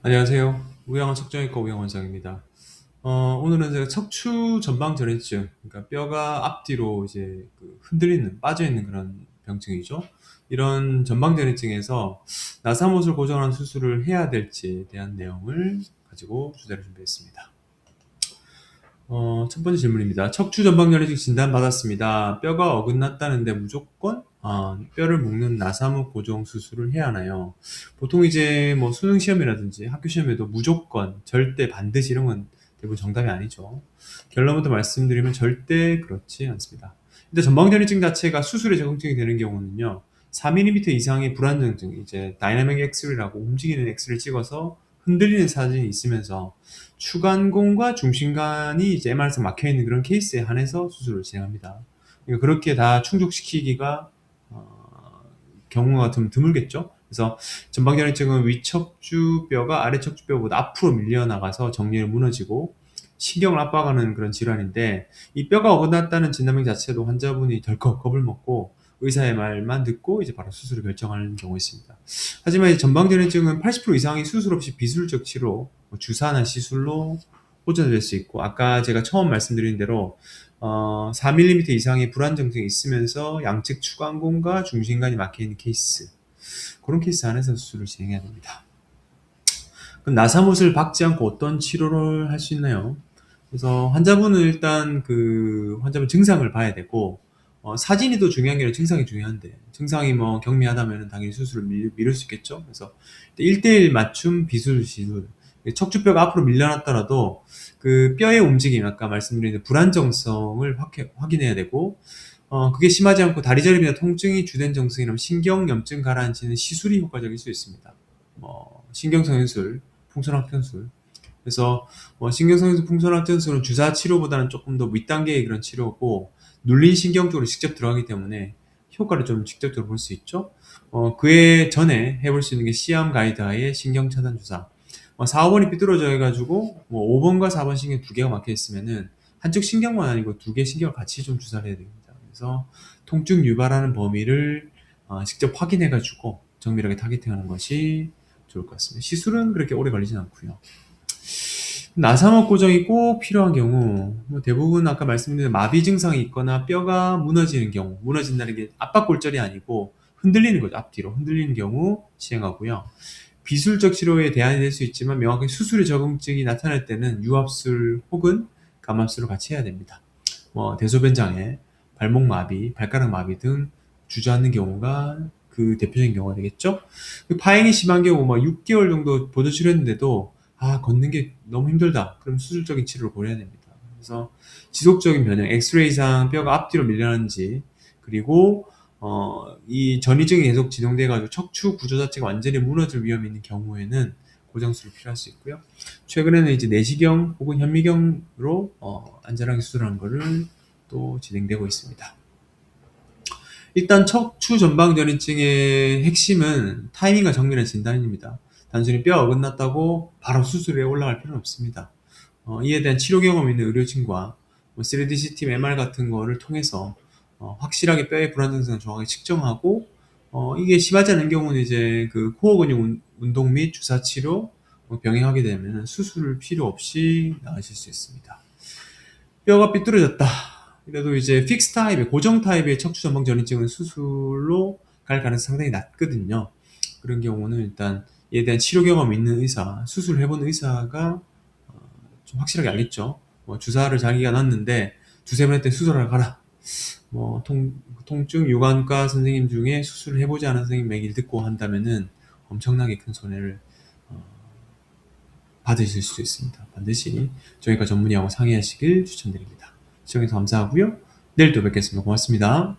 안녕하세요. 우양원 척정외과 우양원장입니다. 오늘은 제가 척추 전방 전이증, 그러니까 뼈가 앞뒤로 이제 흔들리는, 빠져있는 그런 병증이죠. 이런 전방 전이증에서 나사못을 고정하는 수술을 해야 될지에 대한 내용을 가지고 주제를 준비했습니다. 첫 번째 질문입니다. 척추 전방열이증 진단 받았습니다. 뼈가 어긋났다는데 무조건 뼈를 묶는 나사목 고정 수술을 해야 하나요? 보통 이제 뭐 수능 시험이라든지 학교 시험에도 무조건, 절대, 반드시 이런 건 대부분 정답이 아니죠. 결론부터 말씀드리면 절대 그렇지 않습니다. 일단 전방전이증 자체가 수술에 적응증이 되는 경우는요. 4mm 이상의 불안정증, 이제 다이나믹 엑스레이라고 움직이는 엑스를 찍어서 흔들리는 사진이 있으면서 추간공과 중심간이 이제 MR에서 막혀있는 그런 케이스에 한해서 수술을 진행합니다. 그러니까 그렇게 다 충족시키기가 경우가 좀 드물겠죠. 그래서 전방전이증은 위척추뼈가 아래척추뼈보다 앞으로 밀려나가서 정렬이 무너지고 신경을 압박하는 그런 질환인데, 이 뼈가 어긋났다는 진단명 자체도 환자분이 덜컥 겁을 먹고 의사의 말만 듣고 이제 바로 수술을 결정하는 경우가 있습니다. 하지만 이 전방전이증은 80% 이상이 수술 없이 비술적 치료, 주사나 시술로 호전될 수 있고, 아까 제가 처음 말씀드린 대로 4mm 이상의 불안정증이 있으면서 양측 추간공과 중심간이 막혀있는 케이스, 그런 케이스 안에서 수술을 진행해야 됩니다. 그럼 나사못을 박지 않고 어떤 치료를 할 수 있나요? 그래서 환자분은 일단 환자분 증상을 봐야 되고, 사진이 더 중요한 게 아니라 증상이 중요한데, 증상이 뭐 경미하다면 당연히 수술을 미룰 수 있겠죠. 그래서 1대1 맞춤 비술 시술, 척추뼈가 앞으로 밀려났더라도 그 뼈의 움직임, 아까 말씀드린 불안정성을 확인해야 되고, 그게 심하지 않고 다리 저림이나 통증이 주된 정승이라면 신경염증 가라앉히는 시술이 효과적일 수 있습니다. 신경성형술, 풍선확전술. 그래서 신경성형술, 풍선확전술은 주사 치료보다는 조금 더 윗단계의 그런 치료고, 눌린 신경 쪽으로 직접 들어가기 때문에 효과를 좀 직접적으로 볼 수 있죠. 그에 전에 해볼 수 있는 게 시암 가이드하의 신경차단 주사. 4, 5번이 삐뚤어져 해가지고 5번과 4번 신경 두 개가 막혀 있으면은 한쪽 신경만 아니고 두 개 신경을 같이 좀 주사를 해야 됩니다. 그래서 통증 유발하는 범위를 직접 확인해가지고 정밀하게 타겟팅하는 것이 좋을 것 같습니다. 시술은 그렇게 오래 걸리진 않고요. 나사목 고정이 꼭 필요한 경우, 대부분 아까 말씀드린 마비 증상이 있거나 뼈가 무너지는 경우, 무너진다는 게 압박골절이 아니고 흔들리는 거죠. 앞뒤로 흔들리는 경우 시행하고요. 비술적 치료에 대안이 될 수 있지만 명확히 수술의 적응증이 나타날 때는 유압술 혹은 감압술을 같이 해야 됩니다. 대소변 장애, 발목 마비, 발가락 마비 등 주저앉는 경우가 그 대표적인 경우가 되겠죠. 파행이 심한 경우 6개월 정도 보조 치료했는데도 걷는 게 너무 힘들다, 그럼 수술적인 치료를 고려해야 됩니다. 그래서 지속적인 변형, 엑스레이상 뼈가 앞뒤로 밀려나는지, 그리고 이 전이증이 계속 진행돼가지고 척추 구조 자체가 완전히 무너질 위험이 있는 경우에는 고정술이 필요할 수 있고요. 최근에는 이제 내시경 혹은 현미경으로 안전하게 수술하는 것을 또 진행되고 있습니다. 일단 척추 전방 전이증의 핵심은 타이밍과 정밀한 진단입니다. 단순히 뼈가 어긋났다고 바로 수술에 올라갈 필요는 없습니다. 이에 대한 치료 경험 있는 의료진과 3D CT, MR 같은 거를 통해서 확실하게 뼈의 불안정성을 정확하게 측정하고, 이게 심하지 않은 경우는 이제 코어 근육 운동 및 주사 치료 병행하게 되면 수술 필요 없이 나으실 수 있습니다. 뼈가 삐뚤어졌다, 그래도 이제 픽스 타입의 고정 타입의 척추 전방 전이증은 수술로 갈 가능성이 상당히 낮거든요. 그런 경우는 일단 이에 대한 치료 경험 있는 의사, 수술해본 의사가 좀 확실하게 알겠죠. 주사를 자기가 놨는데 두세 번 했더니 수술하러 가라. 통증 유관과 선생님 중에 수술을 해보지 않은 선생님 얘기를 듣고 한다면은 엄청나게 큰 손해를 받으실 수 있습니다. 반드시 저희가 전문의하고 상의하시길 추천드립니다. 시청해서 감사하고요. 내일 또 뵙겠습니다. 고맙습니다.